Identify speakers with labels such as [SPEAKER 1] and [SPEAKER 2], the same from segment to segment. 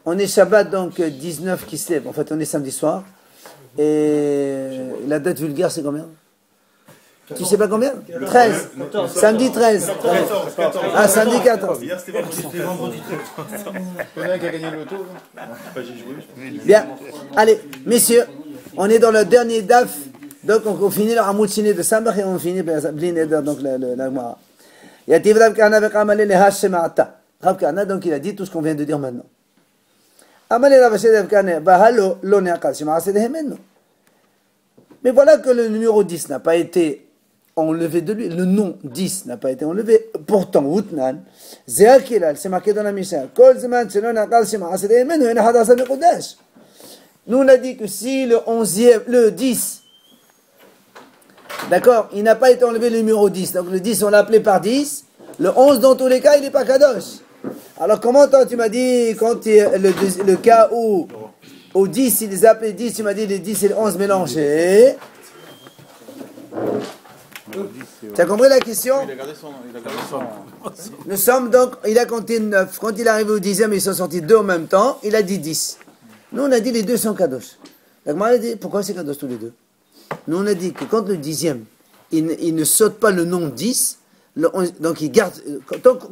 [SPEAKER 1] On est Shabbat, donc 19 qui se lève. En fait, on est samedi soir. Et la date vulgaire, c'est combien? 14. Tu sais pas combien? 13. 14. Samedi 13. 14. Ah, samedi 14.
[SPEAKER 2] Hier, c'était vendredi 13. Combien qui a gagné le loto? J'ai joué.
[SPEAKER 1] Bien. Allez, messieurs, on est dans le dernier daf. Donc, on finit le Hamoud Shini de Samach et on finit Blin Eder, donc la Gemara. Yativ Rav Kahana v'Kamale lehash shema'ata. Rav Kahana, donc il a dit tout ce qu'on vient de dire maintenant. Amale Rav Asher Rav Kahana, bahalo lo ne'akal shema'aseh dehemenu. Mais voilà que le numéro 10 n'a pas été enlevé de lui. Le nom 10 n'a pas été enlevé. Pourtant, Outnan, Zéakilal, c'est marqué dans la Mishnah. Kol zman shelo ne'akal shema'aseh dehemenu, en hadasa mekodesh. Nous, on a dit que si le 10, d'accord, il n'a pas été enlevé le numéro 10. Donc le 10, on l'a appelé par 10. Le 11, dans tous les cas, il n'est pas Kadosh. Alors comment toi, tu m'as dit, quand le cas où au 10, il les a appelés 10, tu m'as dit les 10 et les 11 mélangés. Tu as compris la question? Il a gardé son. Nous sommes donc, il a compté 9. Quand il est arrivé au 10e, ils sont sortis 2 en même temps. Il a dit 10. Nous, on a dit les 2 sont Kadosh. Donc moi, on a dit, pourquoi c'est Kadosh tous les 2? Nous, on a dit que quand le 10e, il ne saute pas le nom 10, donc il garde.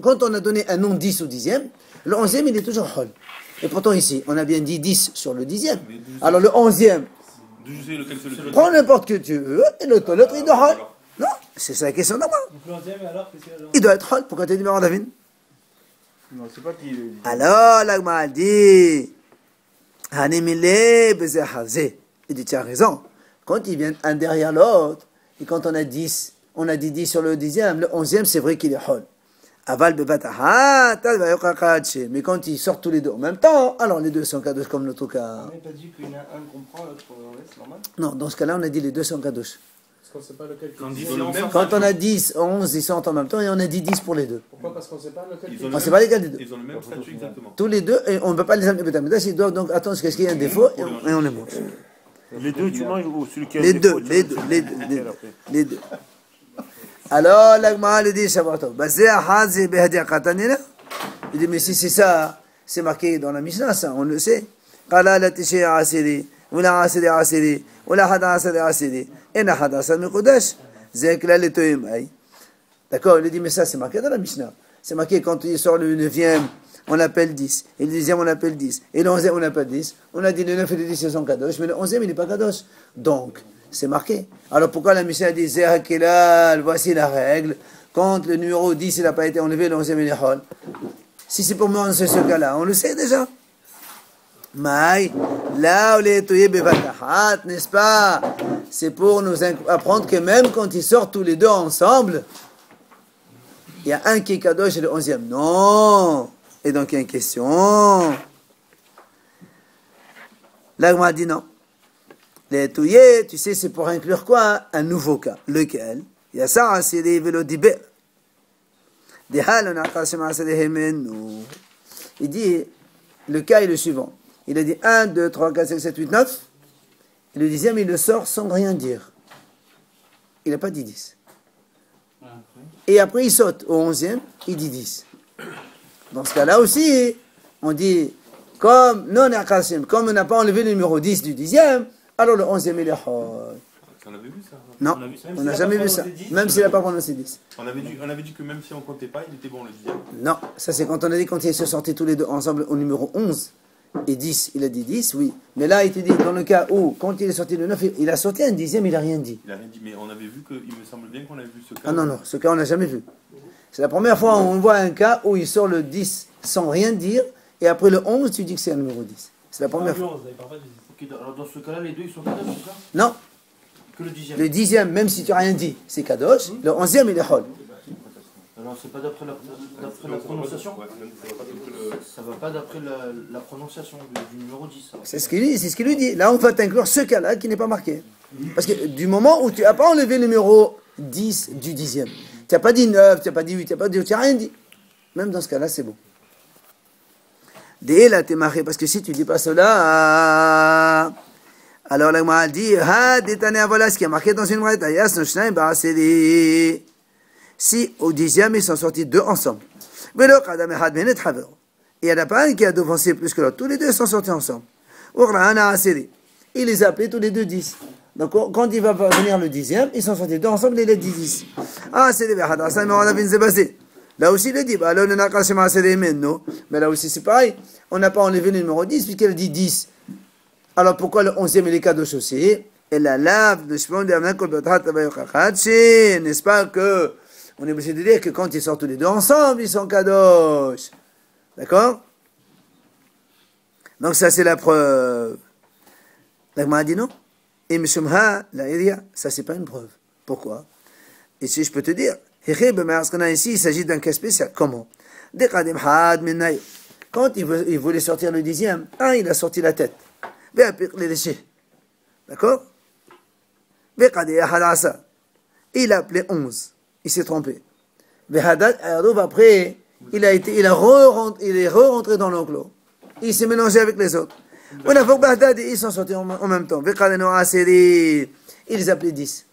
[SPEAKER 1] Quand on a donné un nom 10 au 10e, le 11e, il est toujours Hol. Et pourtant, ici, on a bien dit 10 sur le 10e. Alors le 11e, prends n'importe que tu veux, et l'autre, il doit Hol. Non, c'est ça la question normale. Il doit être Hol. Pourquoi tu as dit numéro David?
[SPEAKER 2] Non, c'est pas qui.
[SPEAKER 1] Alors, l'Agma dit Hanimile Bezehaze. Il dit, tu as raison. Quand ils viennent un derrière l'autre, et quand on a 10, on a dit 10 sur le 10e, le 11e, c'est vrai qu'il est hol. Aval bebataha, mais quand ils sortent tous les deux en même temps, alors les deux sont kadosh comme l'autre cas.
[SPEAKER 3] On n'a pas dit qu'il y en a un qu'on prend, l'autre c'est normal?
[SPEAKER 1] Non, dans ce cas-là, on a dit les deux sont kadosh.
[SPEAKER 3] Parce qu'on ne sait pas lequel
[SPEAKER 1] Quand on a 10, 11, ils sortent en même temps, et on a dit 10 pour les deux.
[SPEAKER 3] Pourquoi? Parce qu'on ne sait pas lequel
[SPEAKER 1] on ne sait pas lesquels des deux.
[SPEAKER 2] Ils ont le même statut exactement.
[SPEAKER 1] Tous les deux, et on ne peut pas les amener Betamikdash, ils doivent donc attendre jusqu'à ce qu'il y ait un défaut, et on les mange.
[SPEAKER 4] Les deux, tu manges ou celui qui a
[SPEAKER 1] les deux. Alors, l'Agma le dit, Shabbatov. Il dit, mais si c'est ça, c'est marqué dans la Mishnah, ça, on le sait. Qala la tishe asiri, ou la asiri asiri, ou la hada asiri asiri, et la hada asiri mikodesh, zekla le toim ay. D'accord, il dit, mais ça, c'est marqué dans la Mishnah. C'est marqué quand il sort le 9e, on l'appelle 10. Et le 10e, on l'appelle 10. Et le 11e, on l'appelle 10. On a dit le 9 et le 10, ils sont Kadosh. Mais le 11e, il n'est pas Kadosh. Donc, c'est marqué. Alors, pourquoi la Mishnah dit Zéhakelal, voici la règle. Quand le numéro 10, il n'a pas été enlevé, le 11e, il est Hol. Si c'est pour moi, c'est ce cas-là. On le sait déjà. Maï, là où les toyés bevatahat, n'est-ce pas? C'est pour nous apprendre que même quand ils sortent tous les deux ensemble, il y a un qui est Kadosh et le 11e. Non! Et donc il y a une question. L'Agma dit non. Les touillés, tu sais, c'est pour inclure quoi? Un nouveau cas. Lequel? Il y a ça, c'est les vélodibés. Il dit, le cas est le suivant. Il a dit 1, 2, 3, 4, 5, 7, 8, 9. Et le 10e, il le sort sans rien dire. Il n'a pas dit 10. Et après, il saute au 11e, il dit 10. Dans ce cas-là aussi, on dit, comme on n'a pas enlevé le numéro 10 du 10e, alors le 11e il est Hol.
[SPEAKER 2] On avait vu ça?
[SPEAKER 1] Non, on n'a jamais vu ça. Même s'il n'a pas prononcé 10.
[SPEAKER 2] On avait dit que même si on ne comptait pas, il était bon le 10e.
[SPEAKER 1] Non, ça c'est quand on a dit quand ils se sortaient tous les deux ensemble au numéro 11 et 10, il a dit 10, oui. Mais là, il te dit, dans le cas où, quand il est sorti le 9, il a sorti un 10e, il n'a rien dit.
[SPEAKER 2] Il n'a rien dit, mais on avait vu que, il me semble bien qu'on avait vu ce cas.
[SPEAKER 1] Ah non, ce cas on n'a jamais vu. C'est la première fois où on voit un cas où il sort le 10 sans rien dire, et après le 11, tu dis que c'est un numéro 10. C'est la première fois.
[SPEAKER 3] Alors dans ce cas-là, les deux ils sont Kadosh, c'est ça?
[SPEAKER 1] Non.
[SPEAKER 3] Que le 10e.
[SPEAKER 1] Le 10e, même si tu n'as rien dit, c'est Kadosh. Le 11e, il est Hol.
[SPEAKER 3] Alors c'est pas d'après la prononciation? Ça va pas d'après la prononciation du numéro 10.
[SPEAKER 1] C'est ce qu'il lui dit. Là, on va t'inclure ce cas-là qui n'est pas marqué. Parce que du moment où tu n'as pas enlevé le numéro 10 du 10e, tu n'as pas dit 9, tu n'as pas dit 8, tu n'as rien dit. Même dans ce cas-là, c'est bon. Dès là, tu es marqué. Parce que si tu ne dis pas cela, alors la Gemara dit, voilà ce qui est marqué dans une braïta. Si au 10e, ils sont sortis deux ensemble. il n'y en a pas un qui a devancé plus que l'autre. Tous les deux sont sortis ensemble. Il les a appelés tous les deux 10. Donc quand il va venir le 10e, ils sont sortis deux ensemble, il est 10. Ah, c'est des Hadassa, mais on a vu c'est passé. Là aussi, il dit, bah, là, on a caché ma CD, mais là aussi, c'est pareil. On n'a pas enlevé le numéro 10, puisqu'elle dit 10. Alors pourquoi le 11e, il est kadosh aussi? Et la lave de Shimon de Amna Kol Bathat Tabayokachachi, n'est-ce pas que on est obligé de dire que quand ils sortent tous les deux ensemble, ils sont kadosh. D'accord? Donc ça, c'est la preuve. L'Agma a dit non. Et Mishumha, la Iria, ça, c'est pas une preuve. Pourquoi? Ici, je peux te dire. Ici, il s'agit d'un cas spécial. Comment? Quand il voulait sortir le 10e, il a sorti la tête. D'accord? Il a appelé 11. Il s'est trompé. Après, il est re-rentré dans l'enclos. Il s'est mélangé avec les autres. Ils sont sortis en même temps. Il les appelait 10.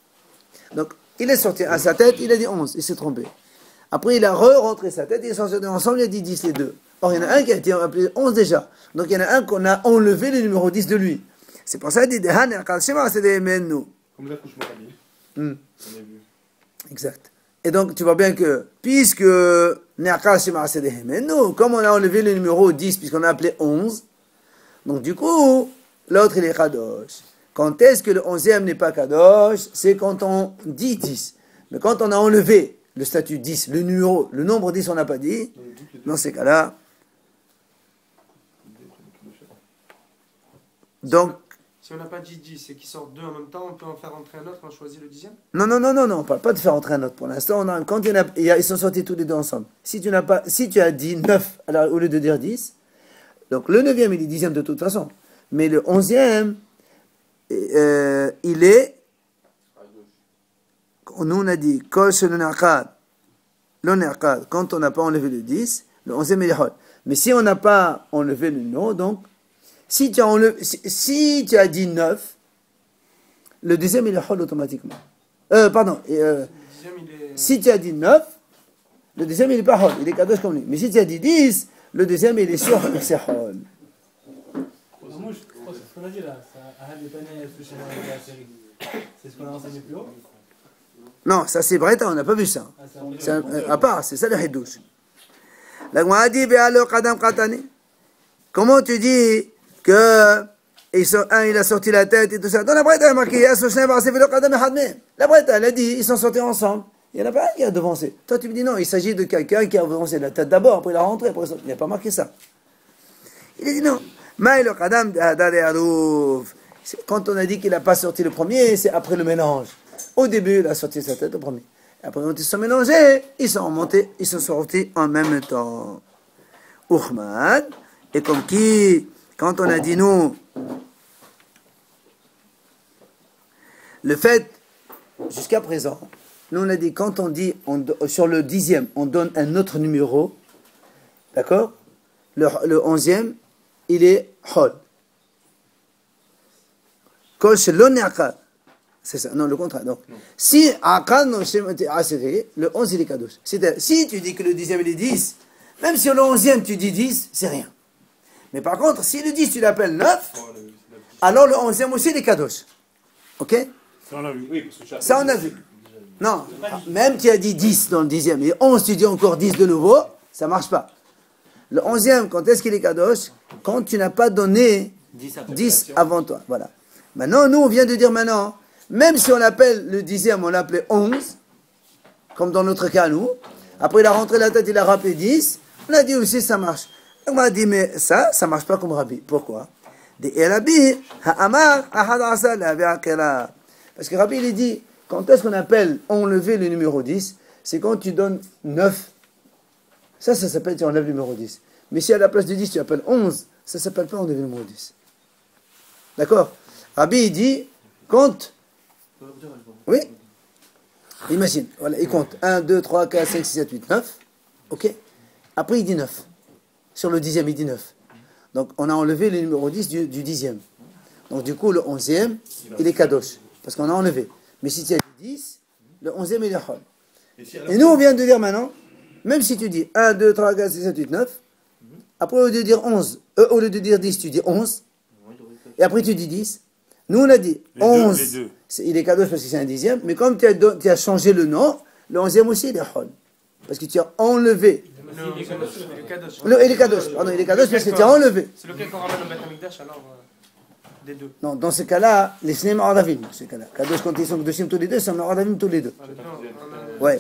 [SPEAKER 1] Donc, il est sorti à sa tête, il a dit 11, il s'est trompé. Après, il a re-rentré sa tête, ils sont sortis ensemble, il a dit 10 les deux. Or, il y en a un qui a été appelé 11 déjà. Donc, il y en a un qu'on a enlevé le numéro 10 de lui. C'est pour ça qu'il dit
[SPEAKER 2] Comme l'accouchement rabbinique. On a vu.
[SPEAKER 1] Exact. Et donc, tu vois bien que, puisque, comme on a enlevé le numéro 10, puisqu'on a appelé 11, donc du coup, l'autre, il est kadosh. Quand est-ce que le 11e n'est pas kadosh? C'est quand on dit 10. Mais quand on a enlevé le statut 10, le numéro, le nombre 10, on n'a pas dit, dans ces cas-là, donc,
[SPEAKER 5] si on n'a pas dit 10 et qu'ils sortent deux en même temps, on peut en faire entrer un autre, on choisit le 10e?
[SPEAKER 1] Non, on ne parle pas de faire entrer un autre. Pour l'instant, quand ils sont sortis tous les deux ensemble. Si tu as dit 9 alors, au lieu de dire 10, donc le 9e, il est 10e de toute façon. Mais le 11e, il est, nous on a dit, quand on n'a pas enlevé le 10, le 11e, il est hot. Mais si on n'a pas enlevé le numéro, donc, si tu as dit 9, le deuxième il est hol automatiquement. Si tu as dit 9, le deuxième il n'est pas hol, il est kadosh comme lui. Mais si tu as dit 10, le deuxième il est sûr que c'est hol.
[SPEAKER 6] Ce qu'on a dit là, c'est ce qu'on a enseigné plus haut.
[SPEAKER 1] Non, ça c'est Breta, on n'a pas vu ça. C'est à part, c'est ça le Hidouche. La Gemara dit, comment tu dis que il a sorti la tête et tout ça? Dans la Breta, il y a marqué, la Breta, elle a dit, ils sont sortis ensemble. Il n'y en a pas un qui a devancé. Toi, tu me dis non, il s'agit de quelqu'un qui a devancé la tête d'abord, après il a rentré. Il n'y a pas marqué ça. Il a dit non. Quand on a dit qu'il n'a pas sorti le premier, c'est après le mélange. Au début, il a sorti sa tête au premier. Après, quand ils se sont mélangés, ils sont remontés, ils sont sortis en même temps. Uhmad, et comme qui, quand on a dit nous, le fait, jusqu'à présent, nous on a dit, quand on dit, sur le 10e, on donne un autre numéro, d'accord? Le 11e, il est hol. C'est ça, non, le contraire. Donc, si le 11 il est kadosh. C'est-à-dire, si tu dis que le 10e il est 10, même si le 11e tu dis 10, c'est rien. Mais par contre, si le 10 tu l'appelles 9, alors le 11e aussi il est kadosh. Ok?
[SPEAKER 4] Ça on a vu, oui.
[SPEAKER 1] Ça on a vu. Non, même tu as dit 10 dans le 10e, et 11 tu dis encore 10 de nouveau, ça marche pas. Le 11e, quand est-ce qu'il est kadosh? Quand tu n'as pas donné 10 avant toi. Voilà. Maintenant, nous on vient de dire maintenant, même si on appelle le 10e, on l'appelait 11, comme dans notre cas, nous. Après, il a rentré la tête, il a rappelé 10. On a dit aussi, ça marche. On m'a dit, mais ça marche pas comme Rabbi. Pourquoi? Parce que Rabbi, il dit, quand est-ce qu'on appelle enlever le numéro 10? C'est quand tu donnes 9. Ça s'appelle, tu enlèves le numéro 10. Mais si à la place du 10, tu appelles 11, ça s'appelle pas enlever le numéro 10. D'accord? Rabbi, il dit, compte. Oui? Imagine, voilà, il compte 1, 2, 3, 4, 5, 6, 7, 8, 9. Ok? Après, il dit 9. Sur le 10e, il dit 9. Donc, on a enlevé le numéro 10 du 10e. Donc, du coup, le 11e, il est kadosh. Parce qu'on a enlevé. Mais si tu as dit 10, le 11e, il est hol. Et nous, on vient de dire maintenant, même si tu dis 1, 2, 3, 4, 6, 7, 8, 9, Après, au lieu de dire 11, au lieu de dire 10, tu dis 11. Et après, tu dis 10. Nous, on a dit 11. Il est kadosh parce que c'est un dixième. Mais comme tu as changé le nom, le 11e aussi, il est hol. Parce que tu as enlevé.
[SPEAKER 5] Il est kadosh.
[SPEAKER 1] Il est kadosh. Pardon, il est kadosh parce que tu as enlevé.
[SPEAKER 5] C'est lequel qu'on ramène au Beth Amikdash alors des deux.
[SPEAKER 1] Non, dans ce cas-là, les Sneim Aradavim, dans ce cas-là. Kadosh, quand ils sont Kedoshim tous les deux, c'est Aradavim tous les deux. Ouais.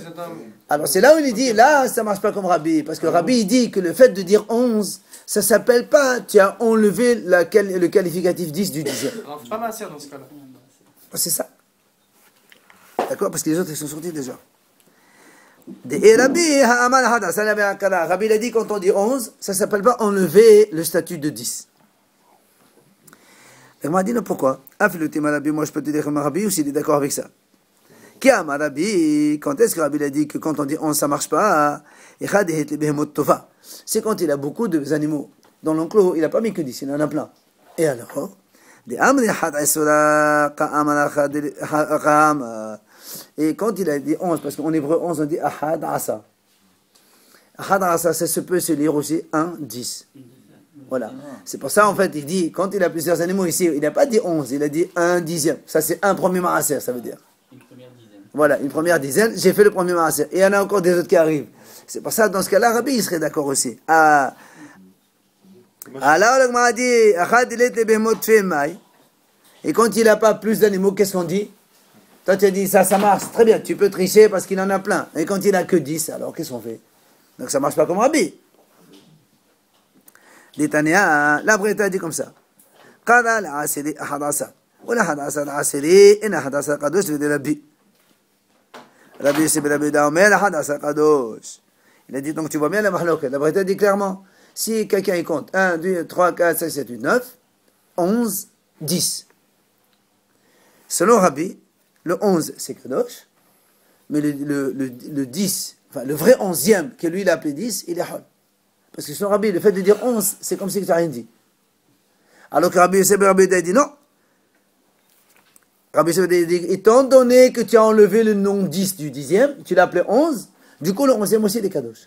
[SPEAKER 1] Alors c'est là où il dit, là, ça ne marche pas comme Rabbi. Parce que Rabbi, il dit que le fait de dire 11, ça ne s'appelle pas, tu as enlevé le qualificatif 10 du 10e.
[SPEAKER 5] Alors, pas Maaser dans ce cas-là.
[SPEAKER 1] C'est ça. D'accord? Parce que les autres, ils sont sortis déjà. Et Rabbi, Rabbi, il a dit, quand on dit 11, ça ne s'appelle pas enlever le statut de 10. Et on m'a dit, non, pourquoi? Moi, je peux te dire que Rabbi aussi, il est d'accord avec ça. Quand est-ce que Rabbi a dit que quand on dit 11, ça ne marche pas? C'est quand il a beaucoup d'animaux. Dans l'enclos, il n'a pas mis que 10, il en a plein. Et alors? Et quand il a dit 11, parce qu'en hébreu 11, on dit Ahad Asa. Ahad Asa, ça se peut se lire aussi 1, 10. Voilà. C'est pour ça, en fait, il dit, quand il a plusieurs animaux ici, il n'a pas dit 11, il a dit 1 dixième. Ça, c'est un premier maaser, ça veut dire.
[SPEAKER 6] Une première dizaine.
[SPEAKER 1] Voilà, une première dizaine, j'ai fait le premier maaser. Et il y en a encore des autres qui arrivent. C'est pour ça, dans ce cas-là, Rabbi, il serait d'accord aussi. Alors, le m'a dit, Ahad il était behemot tfemai. Et quand il n'a pas plus d'animaux, qu'est-ce qu'on dit? Toi, tu as dit, ça marche. Très bien, tu peux tricher parce qu'il en a plein. Et quand il n'a que 10, alors qu'est-ce qu'on fait? Donc ça ne marche pas comme Rabbi. L'Itania, la Breta dit comme ça. Qala al-asiri ahadasa. Ou la hadasa al-asiri, ina hadasa kadosh, veut dire Rabbi. Rabbi, c'est Rabbi Daomer, la hadasa kadosh. Il a dit, donc tu vois bien la mahloket. La Breta dit clairement, si quelqu'un il compte 1, 2, 3, 4, 5, 7, 8, 9, 11, 10. Selon Rabbi, le 11, c'est Kadosh, mais le 10, enfin le vrai 11e, que lui il a appelé 10, il est Hol. Parce que selon Rabbi, le fait de dire 11, c'est comme si tu n'as rien dit. Alors que Rabbi a dit non. Rabbi a dit, étant donné que tu as enlevé le nom 10 du 10e, tu l'as appelé 11, du coup le 11e aussi il est Kadosh.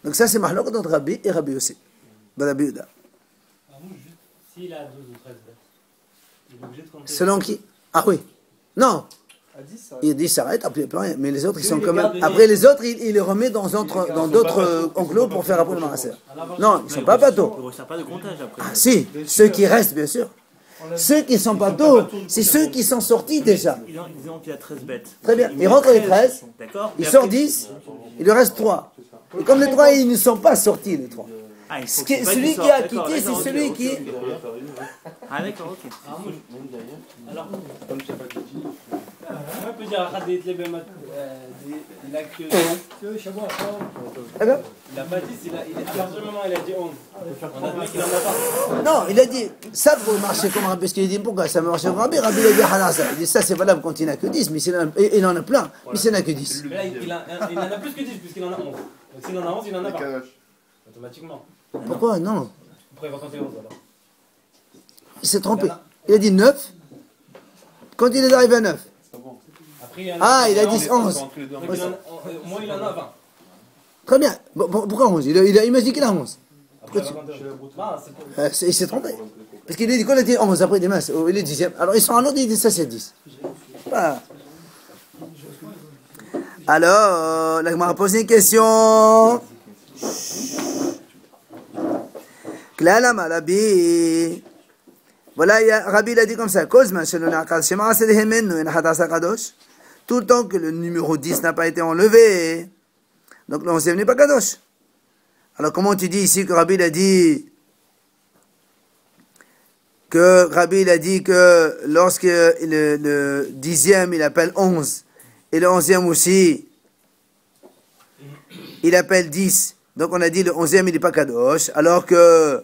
[SPEAKER 1] Donc ça c'est Mahlok entre Rabbi et Rabbi aussi. Rabbi Uda.
[SPEAKER 6] S'il a 12 ou 13 bêtes, il est obligé de compter.
[SPEAKER 1] Selon qui? Ah oui. Non. Il dit s'arrête, après rien. Mais les autres, ils sont quand même. Après les autres, il les remet dans d'autres enclos pour faire après le marasser. Non, ils ne sont pas bateaux.
[SPEAKER 4] Il ne resserre pas de comptage après.
[SPEAKER 1] Ah si, ceux qui restent, bien sûr. Ceux qui sont bateaux, c'est ceux qui sont sortis déjà.
[SPEAKER 4] Disons qu'il y a 13 bêtes.
[SPEAKER 1] Très bien. Il rentre les 13,
[SPEAKER 4] D'accord.
[SPEAKER 1] il sort 10, il lui reste 3. Et comme les 3, ils ne sont pas sortis, les 3. Celui qui a quitté, c'est celui qui.
[SPEAKER 4] Ah d'accord, ok.
[SPEAKER 6] Alors, comme je sais pas qui dit. On peut dire Ahad il a que Shabbat.
[SPEAKER 1] Alors
[SPEAKER 6] Il n'a pas 10, à partir du moment où il a dit 11. On a dit qu'il n'en a pas.
[SPEAKER 1] Non, il a dit, ça peut marcher comme Rabbi, parce qu'il dit, pourquoi ça marche comme Rabbi? Rabbi, il a dit halasa. Il dit, ça c'est valable quand il n'a que 10, mais il en a plein, mais s'il n'a que 10.
[SPEAKER 6] Mais là, il en a plus que 10, puisqu'il en a 11. Donc s'il en a 11, il en a pas. Automatiquement.
[SPEAKER 1] Pourquoi? Non.
[SPEAKER 6] Pourquoi il va compter 11 alors?
[SPEAKER 1] Il s'est trompé. Il a dit 9. Quand il est arrivé à 9.
[SPEAKER 6] Après,
[SPEAKER 1] Il a dit 11.
[SPEAKER 6] Moi, il en a 20.
[SPEAKER 1] Très bien. Pourquoi 11? Il m'a dit qu'il a 11.
[SPEAKER 6] Après,
[SPEAKER 1] Il s'est trompé. Parce qu'il a dit qu'on était 11, après il dit mince, il est 10e. Alors ils sont en ordre, il dit ça c'est 10. Alors, là, il m'a posé une question. Klala Malabi. Voilà, Rabbi l'a dit comme ça. Tout le temps que le numéro 10 n'a pas été enlevé, donc le 11e n'est pas Kadosh. Alors comment tu dis ici que Rabbi a dit que lorsque le 10e il appelle 11 et le 11e aussi il appelle 10, donc on a dit le 11e il n'est pas Kadosh, alors que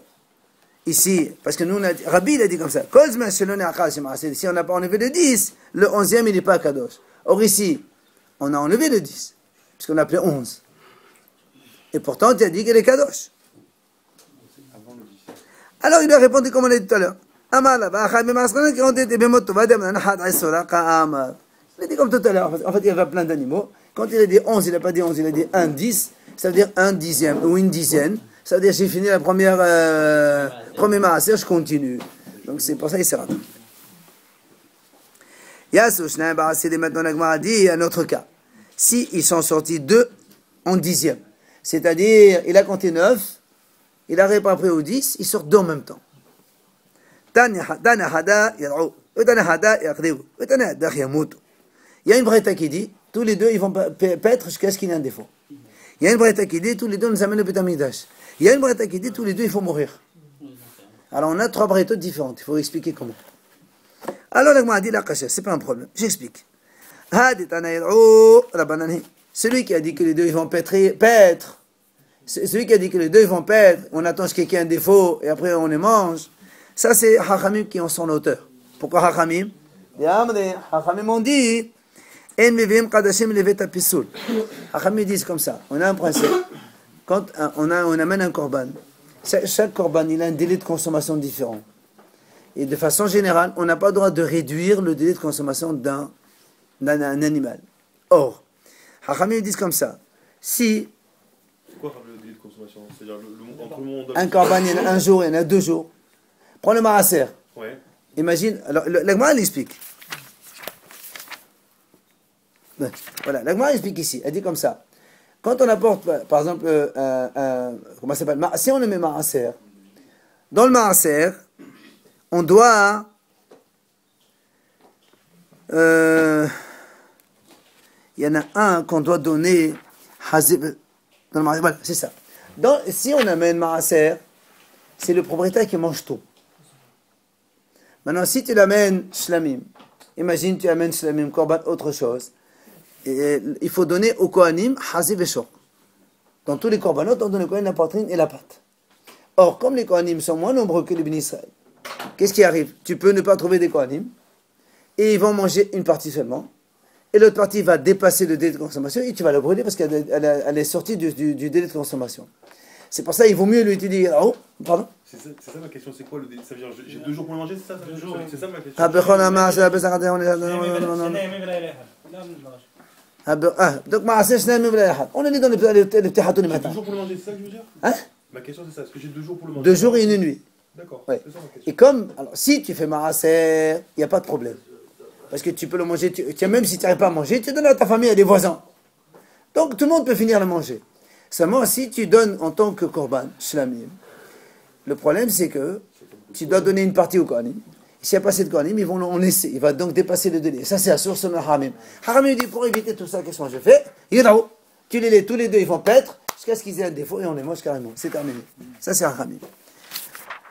[SPEAKER 1] ici, parce que nous, Rabbi il a dit comme ça, si on n'a pas enlevé le 10, le 11e il n'est pas Kadosh. Or ici, on a enlevé le 10, puisqu'on a appelé 11. Et pourtant, tu as dit qu'il est Kadosh. Alors il lui a répondu comme on l'a dit tout à l'heure. Il a dit comme tout à l'heure, en fait il y avait plein d'animaux. Quand il a dit 11, il n'a pas dit 11, il a dit 1, 10, ça veut dire un dixième ou une dizaine. Ça veut dire j'ai fini la premier maaser, je continue. Donc c'est pour ça qu'il s'est raté. Yassouchna Ba'asiri, maintenant la Gemara dit un autre cas. Si ils sont sortis 2 en 10e, c'est-à-dire il a compté 9, il n'arrive pas après au 10, ils sortent 2 en même temps. Il y a une braïta qui dit tous les deux ils vont paître jusqu'à ce qu'il y ait un défaut. Il y a une braïta qui dit tous les deux nous amènent le Beit Hamikdash. Il y a une braïta qui dit tous les deux il faut mourir. Alors on a 3 braïtas différentes, il faut expliquer comment. Alors la Gemara dit la kasha, c'est pas un problème, j'explique. Celui qui a dit que les deux ils vont paître, celui qui a dit que les deux ils vont paître, on attend jusqu'à qu'il y ait un défaut et après on les mange. Ça, c'est Hachamim qui en sont l'auteur. Pourquoi Hachamim? Hachamim ont dit Hachamim disent comme ça. On a un principe. Quand on amène un korban, chaque korban, il a un délai de consommation différent. Et de façon générale, on n'a pas le droit de réduire le délai de consommation d'un animal. Or, Hachamim disent comme ça. Si.
[SPEAKER 2] C'est quoi le délai de consommation? C'est-à-dire entre le moment
[SPEAKER 1] un korban, il y en a un jour, il y en a 2 jours. Prends le maaser.
[SPEAKER 2] Ouais.
[SPEAKER 1] Imagine, alors la Gemara elle explique. Voilà, la Gemara explique ici. Elle dit comme ça. Quand on apporte, par exemple, comment ça s'appelle? Si on le met maaser, dans le maaser, on doit. Il y en a un qu'on doit donner. Voilà, c'est ça. Si on amène maaser, c'est le propriétaire qui mange tout. Maintenant, si tu l'amènes shlamim, imagine tu amènes shlamim, korban, autre chose, il faut donner au kohanim hazib et shor. Dans tous les korbanot, on donne au kohanim la poitrine et la patte. Or, comme les kohanim sont moins nombreux que les bénis Israël, qu'est-ce qui arrive? Tu peux ne pas trouver des kohanim, et ils vont manger une partie seulement, et l'autre partie va dépasser le délai de consommation, et tu vas la brûler parce qu'elle est sortie du délai de consommation. C'est pour ça qu'il vaut mieux lui dire, oh, pardon?
[SPEAKER 2] C'est ça ma question, c'est quoi le délai? Ça veut dire j'ai 2 jours pour le manger, c'est ça? 2 jours, c'est ça ma question.
[SPEAKER 1] Donc, on est dans les petits hatouni
[SPEAKER 2] J'ai
[SPEAKER 1] matin.
[SPEAKER 2] 2 jours pour le manger, c'est ça que je veux dire?
[SPEAKER 1] Hein?
[SPEAKER 2] Ma question c'est ça, est-ce que j'ai 2 jours pour le manger?
[SPEAKER 1] 2 jours et 1 nuit.
[SPEAKER 2] D'accord,
[SPEAKER 1] Ouais.
[SPEAKER 2] c'est ça ma question.
[SPEAKER 1] Et comme, alors, si tu fais maaser, il n'y a pas de problème. Parce que tu peux le manger, même si tu n'arrives pas à manger, tu donnes à ta famille, à des voisins. Donc, tout le monde peut finir le manger. Seulement, si tu donnes en tant que korban, shlamim, le problème c'est que tu dois donner une partie au kohanim. S'il n'y a pas assez de kohanim, ils vont en laisser. Il va donc dépasser le délai. Ça, c'est la source de Haramim. Haramim dit pour éviter tout ça, qu'est-ce que je fais? Tu les tous les deux, ils vont paître jusqu'à ce qu'ils aient un défaut et on les mange carrément. C'est terminé. Ça, c'est Haramim.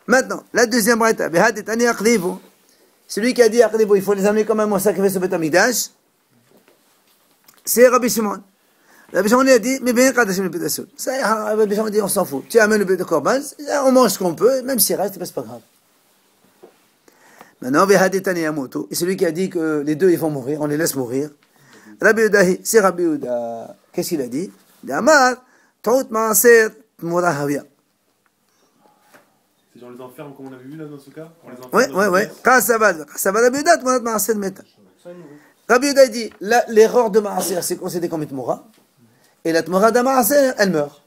[SPEAKER 1] Maintenant, la deuxième braïta. Celui qui a dit Aqlibu, il faut les amener quand même au sacrifice au Beit Hamikdash, c'est Rabbi Shimon. Rabbi Shimon a dit, mais bien, Rabbi Shimon a dit, on s'en fout. Tu amènes le Beit Korban, on mange ce qu'on peut, même s'il reste, c'est pas grave. Maintenant, et celui qui a dit que les deux ils vont mourir, on les laisse mourir. Rabbi Udahi, c'est Rabbi Uda. Qu'est-ce qu'il a dit? Il a dit, Amar, Taout Maaser, Tmura Havia.
[SPEAKER 2] C'est genre les enferme comme on avait vu là dans ce cas? On les enferme.
[SPEAKER 1] Ouais. Kasavad Rabbi Uda, Tmura Maaser Meta. Rabbi Uda dit, l'erreur de Maaser, c'est considéré comme une Tmura. Et la Tmura de Maaser, elle meurt.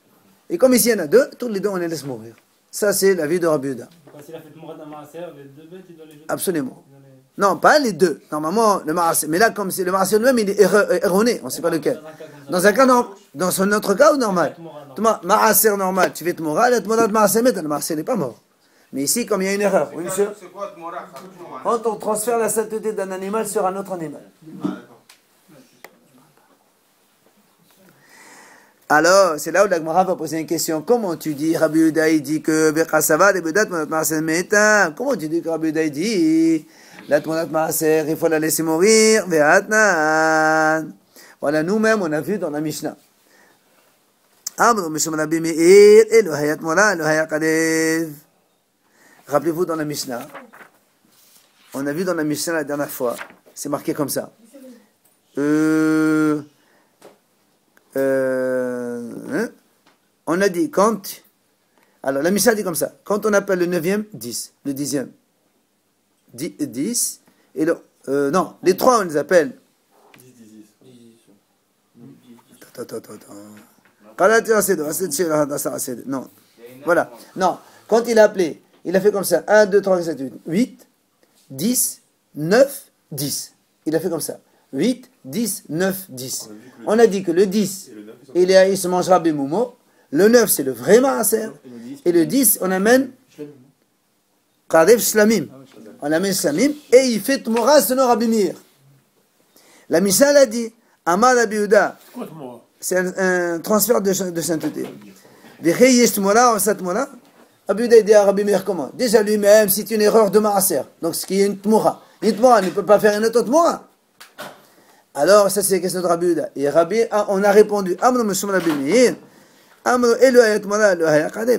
[SPEAKER 1] Et comme ici il y en a 2, tous les deux on les laisse mourir. Ça c'est la vie de Rabbi Uda.
[SPEAKER 6] Quand il a fait Tmura dans Maaser, les 2 bêtes, il doit les jeter.
[SPEAKER 1] Absolument. Non, pas les 2. Normalement, le maaser. Mais là, comme c'est le maaser lui-même, il est erroné. On ne sait pas lequel. Dans un cas, dans notre cas ou normal? Maaser normal, tu fais Tmura, le Tmura de maaser, mais le maaser n'est pas mort. Mais ici, comme il y a une erreur. Oui, monsieur? Quand on transfère la sainteté d'un animal sur un autre animal. Alors, c'est là où la Gemara va poser une question. Comment tu dis, Rabbi Udaï dit que Bekasava, les Bedat, Monat Maaser, Meta? Comment tu dis que Rabbi Udaï dit la Monat Maaser, il faut la laisser mourir, Ve'atnan? Voilà, nous-mêmes, on a vu dans la Mishnah. Rappelez-vous dans la Mishnah, on a vu dans la Mishnah la dernière fois, c'est marqué comme ça. On a dit quand. Alors la Mishnah dit comme ça. Quand on appelle le 9e, 10. Le 10e, 10. Et non, les 3 on les appelle. 10. Attends. Non. Voilà. Non, quand il a appelé, il a fait comme ça. 1, 2, 3, 4, 5, 8, 10, 9, 10. Il a fait comme ça. 8, 10, 9, 10. On a dit que le 10, il se mangera Bemoumo. Le 9, c'est le vrai Maaser. Et le 10, on amène Karev Shlamim. On amène Shlamim. Et il fait Tmora selon Rabbi Meir. La Mishnah l'a dit. Amar Rabbi Yehuda. C'est un transfert de sainteté. Rabbi Yehuda dit à Rabbi Meir comment? Déjà lui-même, c'est une erreur de Maaser. Donc ce qui est une Tmora. Une Tmora ne peut pas faire une autre Tmora. Alors, ça c'est la question de Rabbi Yehuda. Et on a répondu,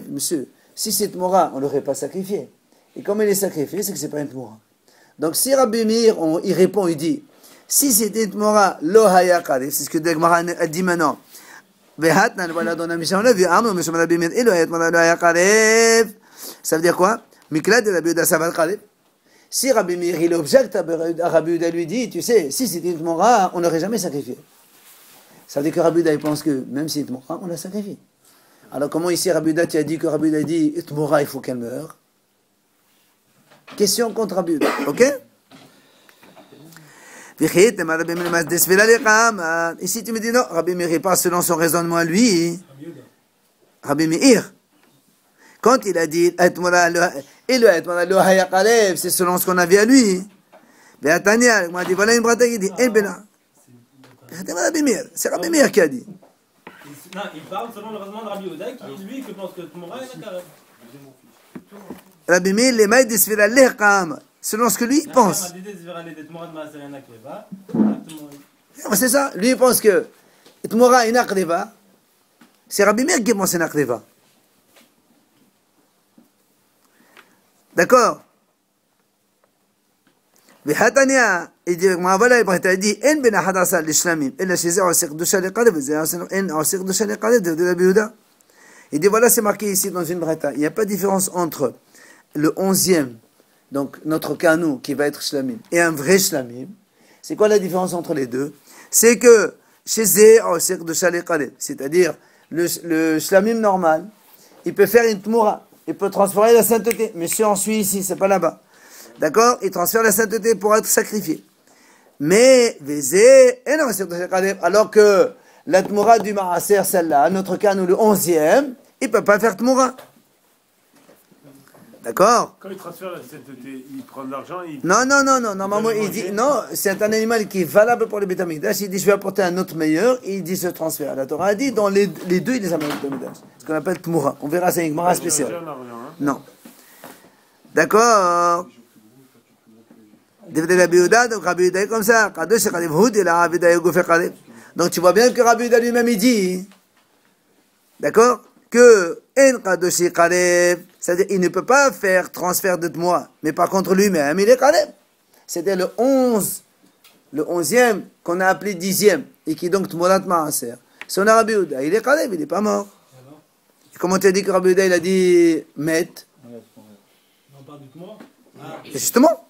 [SPEAKER 1] monsieur, si c'est Tmora, on ne l'aurait pas sacrifié. Et comme il est sacrifié, c'est que c'est pas une Tmora. Donc si Rabbi Meir, il répond, il dit, si c'était une Tmora, lo haya kadef, c'est ce que Degmara a dit maintenant. Voilà, dans la Mishnah, on a vu, ça veut dire quoi? Miklat de Rabbi Yehuda Savat kadef. Si Rabbi Meir, il objecte à Rabbi Yehuda, lui dit, tu sais, si c'était une Tmora, on n'aurait jamais sacrifié. Ça veut dire que Rabbi Yehuda, il pense que même si c'est une Tmora, on la sacrifie. Alors comment ici Rabbi Yehuda, tu as dit que Rabbi Yehuda dit, Tmora, il faut qu'elle meure? Question contre Rabbi Yehuda, ok? Ici tu me dis non, Rabbi Meir, il parle selon son raisonnement à lui. Rabbi Meir. Quand il a dit c'est selon ce qu'on a vu à lui. Béatania, il m'a dit voilà une brata qui dit c'est Rabbi Meir qui a dit.
[SPEAKER 6] Non, il parle selon le raisonnement de Rabbi Yehuda qui lui qui pense que Tmora est la carême.
[SPEAKER 1] Rabbi Meir, les mailles d'Esfira l'Echam, selon ce que lui pense. C'est ça, lui il pense que Tmora est Nakreva. C'est Rabbi Meir qui pense que c'est Nakreva. D'accord? Véhatania, il dit, voilà, il dit, en ben ahadasa l'ishlamim, et la chézé en sir doucha les kalef, en sir doucha les kalef de Rabbi Yehuda. Il dit, voilà, c'est marqué ici dans une breta. Il n'y a pas de différence entre le 11e, donc notre canou qui va être shlamim, et un vrai shlamim. C'est quoi la différence entre les deux? C'est que chézé en sir doucha les kalef, c'est-à-dire le shlamim normal, il peut faire une tmoura. Il peut transférer la sainteté. Mais si on suit ici, c'est pas là-bas. D'accord? Il transfère la sainteté pour être sacrifié. Mais, alors que la tmoura du Maaser, celle-là, notre cas, nous, le 11e, il ne peut pas faire tmoura. D'accord?
[SPEAKER 2] Quand il transfère la sainteté, il prend de l'argent,
[SPEAKER 1] Non. Normalement, il dit, non, c'est un animal qui est valable pour les Beth Amikdash. Il dit, je vais apporter un autre meilleur, et il dit ce transfert. La Torah a dit, dans les deux, il les amène au Beth Amikdash. Ce qu'on appelle tmoura. On verra, c'est une Gemara spéciale. Non. D'accord? Rabbi Yehuda, donc Rabbi Yehuda est comme ça. Donc tu vois bien que Rabbi Yehuda lui-même, il dit, d'accord? Que c'est-à-dire il ne peut pas faire transfert de moi, mais par contre lui-même, il est Kaleb. C'était le 11e qu'on a appelé 10e, et qui donc Tmorat Maaser. Son Rabbi Yehuda, il est Kaleb, il n'est pas mort. Et comment tu as dit que Rabbi Yehuda, il a dit Met?
[SPEAKER 6] On parle du Tmora.
[SPEAKER 1] Justement.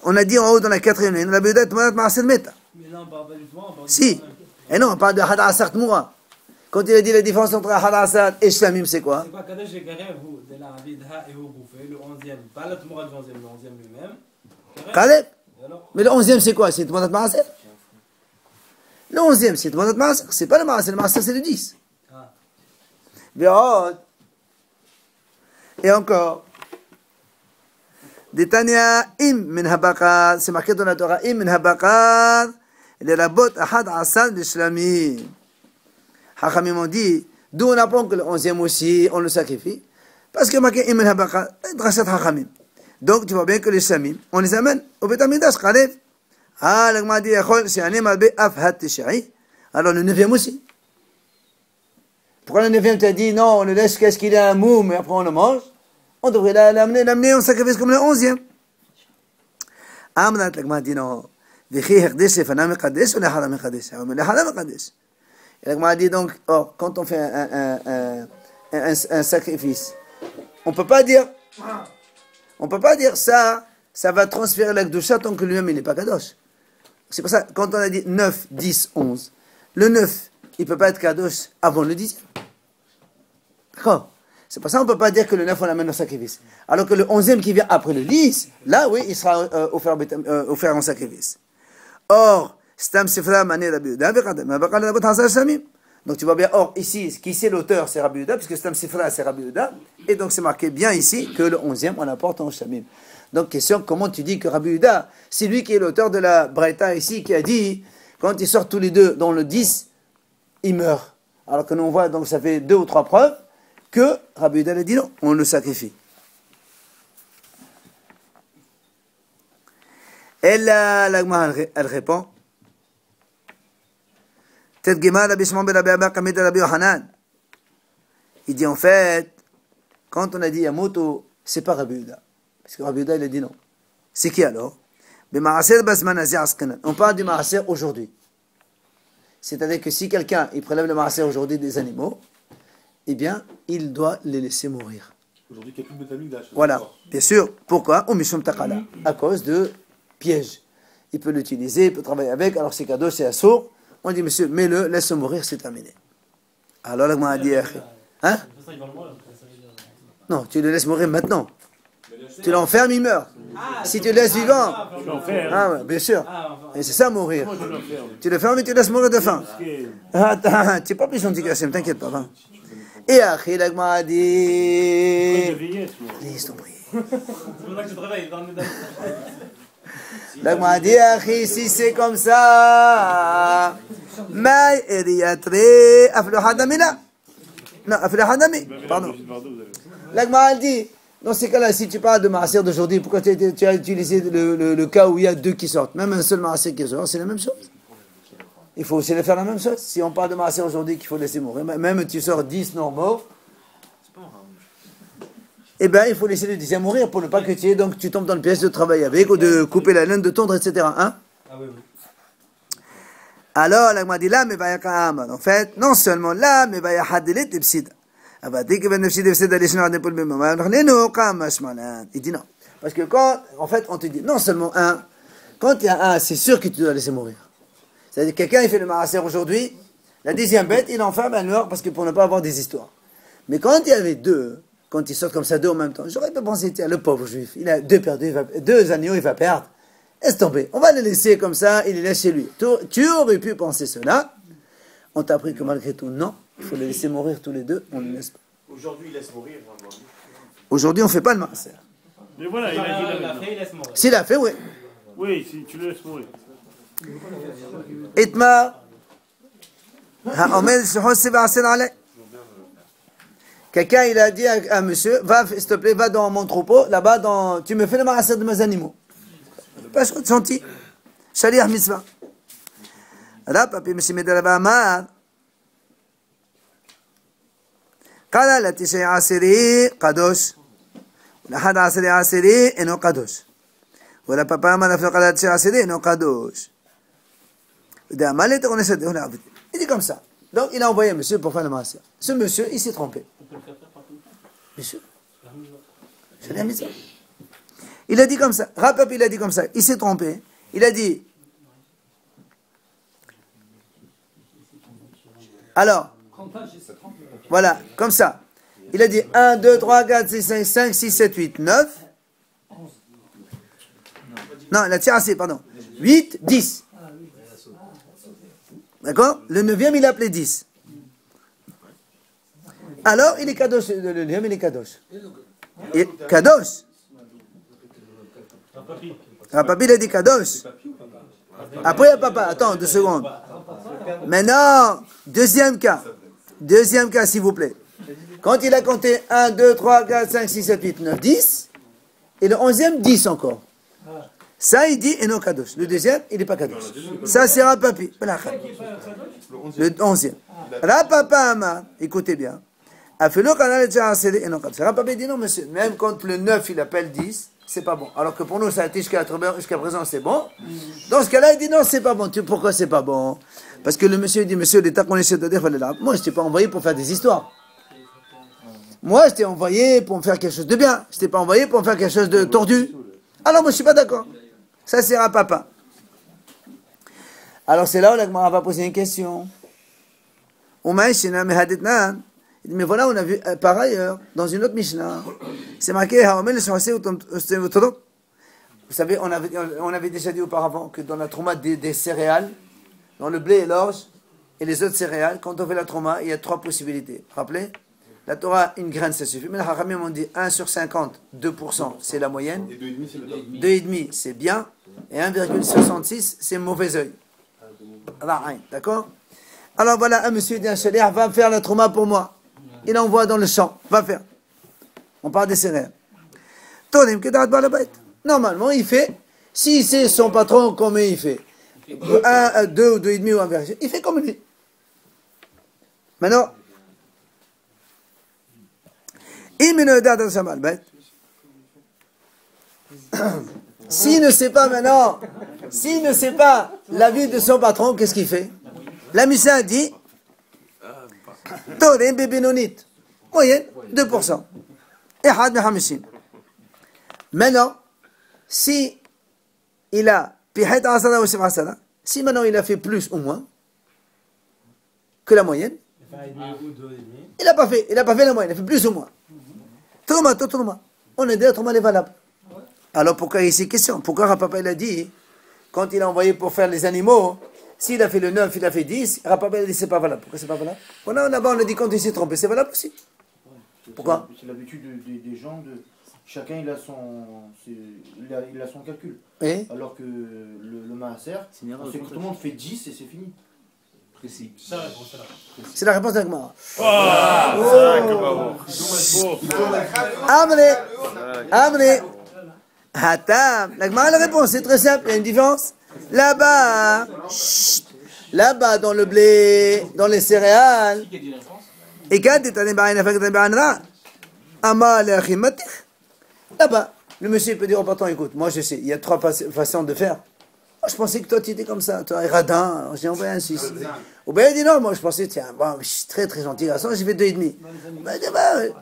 [SPEAKER 1] On a dit en haut dans la 4e ligne, Rabbi Yehuda, Tmorat Maaser Met.
[SPEAKER 6] Mais là on parle pas du Tmora, on parle du
[SPEAKER 1] Si. Et non, on parle de Hadasar Tmoura. Quand il a dit la différence entre Hadasar et Shlamim, c'est quoi?
[SPEAKER 6] C'est quoi Kadesh et Karev, vous, de la Avidha et Ogoufé, le 11e, pas la Tmora du 11e, le 11e lui-même.
[SPEAKER 1] Kaleb. Mais le 11e, c'est quoi? C'est Tmorat Maaser. Le 11e, c'est Tmorat Maaser. C'est pas le Maaser, c'est le 10. Bien. Et encore. Détania im min habakar. C'est marqué dans la Torah. Im min habakar. Les rabot ahad asal de Shlamim. Hachamim ont dit, d'où on apprend que le 11e aussi, on le sacrifie. Parce que marqué im min habakar. Drachat Hachamim. Donc tu vois bien que les Shlamim, on les amène au Beth Amikdash. Khalef. Ah, l'agma dit, c'est un malbe afhat tishai. Alors le 9e aussi. Pourquoi le 9e t'a dit non, on le laisse qu'est-ce qu'il a un mou, mais après on le mange? On devrait l'amener, on sacrifice comme le 11e. Amnat l'agma dit non. V'chi hekdesh lefana mekadesh ou lehara mekadesh? Lehara mekadesh. Et l'agma dit donc, quand on fait un sacrifice, on peut pas dire ça va transférer la Kedusha tant que lui-même il n'est pas Kadosh. C'est pour ça, quand on a dit 9, 10, 11, le 9, il ne peut pas être Kadosh avant le 10e. D'accord? C'est pour ça qu'on ne peut pas dire que le 9 on l'amène au sacrifice. Alors que le 11e qui vient après le 10, là oui, il sera offert en sacrifice. Or, Stam Sifra Mané Rabbi Yehuda, donc tu vois bien, or ici, qui c'est l'auteur, c'est Rabbi Yehuda, puisque Stam Sifra c'est Rabbi Yehuda, et donc c'est marqué bien ici que le 11e on apporte en Shamim. Donc question, comment tu dis que Rabbi Yehuda, c'est lui qui est l'auteur de la Braïta ici, qui a dit, quand ils sortent tous les deux dans le 10, ils meurent. Alors que nous on voit, donc ça fait 2 ou 3 preuves, que Rabbi Yehuda a dit non, on le sacrifie. Et là, l'Agma, elle répond, il dit en fait, quand on a dit Yamoto, c'est pas Rabbi Yehuda. Parce que Rabbi Yehuda, il a dit non. C'est qui alors? On parle du maaser aujourd'hui. C'est-à-dire que si quelqu'un il prélève le maaser aujourd'hui des animaux, eh bien, il doit les laisser mourir.
[SPEAKER 2] Aujourd'hui, il n'y a plus de métalluge.
[SPEAKER 1] Voilà, bien sûr. Pourquoi? À cause de pièges. Il peut l'utiliser, il peut travailler avec, alors c'est cadeau, c'est assaut. On dit, monsieur, mets-le, laisse-le mourir, c'est terminé. Alors là, a dit, hein? Non, tu le laisses mourir maintenant. Tu l'enfermes, il meurt. Si tu le laisses vivant, ah ouais, bien sûr. Et c'est ça, mourir. Tu le fermes et tu le laisses mourir de faim. Attends, tu n'es pas plus gentil qu'Hachem, t'inquiète pas. Hein. Et après, l'agma a dit... Laisse ton prier. L'agma a dit, Akhi, si c'est comme ça, Maï eriatre aflohadamina. Non, aflohadami, pardon. L'agma a dit, dans ces cas-là, si tu parles de maaser d'aujourd'hui, pourquoi tu as utilisé le cas où il y a 2 qui sortent? Même un seul maaser qui sort, c'est la même chose. Il faut aussi faire la même chose. Si on parle de maaser aujourd'hui qu'il faut laisser mourir, même tu sors 10 normaux, eh bien, il faut laisser le 10e mourir pour ne pas que tu tombes dans le piège de travailler avec ou de couper la laine, de tondre, etc. Hein? Ah oui, oui. Alors, l'agma dit là, mais va yakam. En fait, non seulement là, mais va yahadelit ibsida. Il dit non. Parce que quand, en fait, on te dit non seulement un, quand il y a un, c'est sûr que tu dois laisser mourir. C'est-à-dire quelqu'un, il fait le maaser aujourd'hui, la 10e bête, il enferme un noir parce que pour ne pas avoir des histoires. Mais quand il y avait 2, quand ils sortent comme ça 2 en même temps, j'aurais pas pensé, tiens, le pauvre juif, il a 2 perdus, 2 agneaux, il va perdre. Laisse tomber. On va le laisser comme ça, il les laisse chez lui. Tu aurais pu penser cela. On t'a appris que malgré tout, non. Il faut les laisser mourir tous les 2, on ne les laisse pas.
[SPEAKER 2] Aujourd'hui, il laisse mourir.
[SPEAKER 1] Aujourd'hui, on ne fait pas le maaser.
[SPEAKER 6] Mais voilà, il a fait, il laisse mourir.
[SPEAKER 1] S'il a fait, oui.
[SPEAKER 6] Oui, si tu le laisses mourir.
[SPEAKER 1] Itma. Quelqu'un, il a dit à monsieur, va, s'il te plaît, va dans mon troupeau, là-bas, tu me fais le maaser de mes animaux. Pas senti. Shaliach mitzvah. Là, papi, monsieur Medaraba Amar. قال لتشيء عسري قدوش ولحد عسري عسري إنه قدوش ولا بابا ما نفلق على تشيء عسري إنه قدوش إذا ما لي تقول نشد هنا عبد il dit comme ça. Donc il a envoyé un monsieur pour faire le maaser. Ce monsieur il s'est trompé. Monsieur il a dit comme ça. Rapap il a dit comme ça. Il s'est trompé. Il a dit alors voilà, comme ça. Il a dit 1, 2, 3, 4, 6, 5, 6, 7, 8, 9. Non, il a tiré assez, pardon. 8, 10. D'accord? Le 9e, il a appelé 10. Alors, il est kadosh. Le 9e, il est kadosh. Kadosh. Papi, il a dit kadosh. Après, il y a papa. Attends, 2 secondes. Maintenant, deuxième cas, s'il vous plaît. Quand il a compté 1, 2, 3, 4, 5, 6, 7, 8, 9, 10, et le 11e, 10 encore. Ça, il dit, et non kadosh. Le deuxième, il n'est pas kadosh. Ça, c'est Rapapi. Le 11e. Rapapa Ama, écoutez bien. Rapapi dit non, monsieur. Même quand le 9, il appelle 10, c'est pas bon. Alors que pour nous, ça a été jusqu'à présent, c'est bon. Dans ce cas-là, il dit non, c'est pas bon. Pourquoi c'est pas bon? Parce que le monsieur dit, monsieur, l'État qu'on essaie de dire, moi, je t'ai pas envoyé pour faire des histoires. Moi, je t'ai envoyé pour me faire quelque chose de bien. Je t'ai pas envoyé pour me faire quelque chose de tordu. Alors, moi, je suis pas d'accord. Ça, c'est un papa. Alors, c'est là où la Gemara va poser une question. Il dit, mais voilà, on a vu par ailleurs, dans une autre Mishnah, c'est marqué, vous savez, on avait déjà dit auparavant que dans la trauma des céréales, dans le blé et l'orge et les autres céréales, quand on fait la trauma, il y a 3 possibilités. Rappelez, la Torah, une graine, ça suffit. Mais la Haramim, on dit 1 sur 50, 2%, c'est la moyenne.
[SPEAKER 2] Et 2,5 c'est le top.
[SPEAKER 1] 2,5, c'est bien. Et 1,66, c'est mauvais oeil. D'accord? Alors voilà, un monsieur dit un chalier, va faire la trauma pour moi. Il envoie dans le champ, va faire. On parle des céréales. Normalement, il fait, si c'est son patron, combien il fait 1, 2 ou 2,5 ou 1,5, il fait comme lui. Maintenant, s'il ne sait pas maintenant, s'il ne sait pas l'avis de son patron, qu'est-ce qu'il fait? La Mishnah dit Torem bébénonit, moyenne 2%. Ehad mehamishim. Maintenant, si il a pihet asana ou asana, si maintenant il a fait plus ou moins que la moyenne, il n'a pas fait la moyenne, il a fait plus ou moins. Trouma. On est dit la trouma est valable. Alors pourquoi ici question? Pourquoi Rapapa il a dit, quand il a envoyé pour faire les animaux, s'il a fait le 9, il a fait 10, Rapapa il a dit c'est pas valable. Pourquoi c'est pas valable? Voilà, là-bas on a dit quand il s'est trompé, c'est valable aussi. Pourquoi?
[SPEAKER 3] C'est l'habitude des gens de. Chacun il a son calcul.
[SPEAKER 1] Et
[SPEAKER 3] Alors que le maaser,
[SPEAKER 4] C'est une erreur
[SPEAKER 3] on sait
[SPEAKER 4] de
[SPEAKER 3] que tout le monde fait 10 et c'est fini.
[SPEAKER 4] précis.
[SPEAKER 1] c'est la réponse d'Agmara. Amré. Hatam. L'Agmara la réponse, c'est très simple, il y a une différence. Là-bas, là-bas dans le blé, dans les céréales. Et quand tu là-bas, le monsieur peut dire au patron, écoute, moi je sais, il y a 3 façons de faire. Moi, je pensais que toi tu étais comme ça, toi, radin, alors j'ai envoyé un 6. Ou bien il dit non, moi je pensais, tiens, bon, je suis très très gentil garçon, j'ai fait 2,5.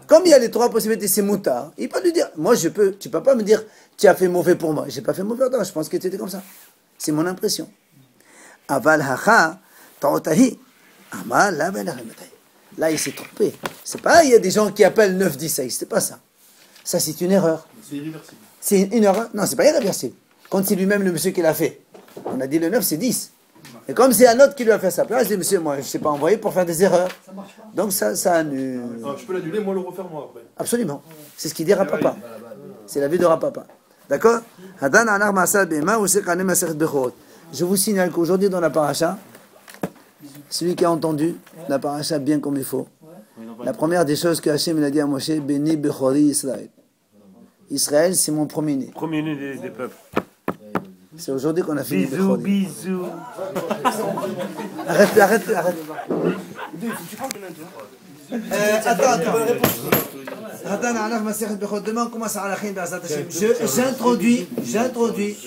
[SPEAKER 1] Comme il y a les 3 possibilités, c'est moutard, il peut lui dire, moi je peux, tu peux pas me dire, tu as fait mauvais pour moi. J'ai pas fait mauvais pour toi, je pense que tu étais comme ça. C'est mon impression. Aval hacha, ta'otahi, amal la belachimatai. Là, il s'est trompé. C'est pas, il y a des gens qui appellent 9-10, ça n'existe pas ça. Ça, c'est une erreur.
[SPEAKER 2] C'est irréversible.
[SPEAKER 1] C'est une erreur. Non, c'est pas irréversible. Quand c'est lui-même le monsieur qui l'a fait. On a dit le 9, c'est 10. Et comme c'est un autre qui lui a fait sa place, je dis, monsieur, moi, je ne sais pas envoyer pour faire des erreurs. Donc ça annule.
[SPEAKER 2] Ah, je peux l'annuler, moi le refaire moi après.
[SPEAKER 1] Absolument. C'est ce qu'il dit Rapapa. C'est l'avis de Rapapa. D'accord? Je vous signale qu'aujourd'hui, dans la paracha, celui qui a entendu la paracha bien comme il faut, la première des choses que Hachem a dit à Moshe, Béni Bechori Israël. Israël, c'est mon premier-né.
[SPEAKER 6] Premier-né des peuples.
[SPEAKER 1] C'est aujourd'hui qu'on a fini
[SPEAKER 6] Bisous,
[SPEAKER 1] Bechori.
[SPEAKER 6] bisous.
[SPEAKER 1] Arrête. Attends, demain on commence à la J'introduis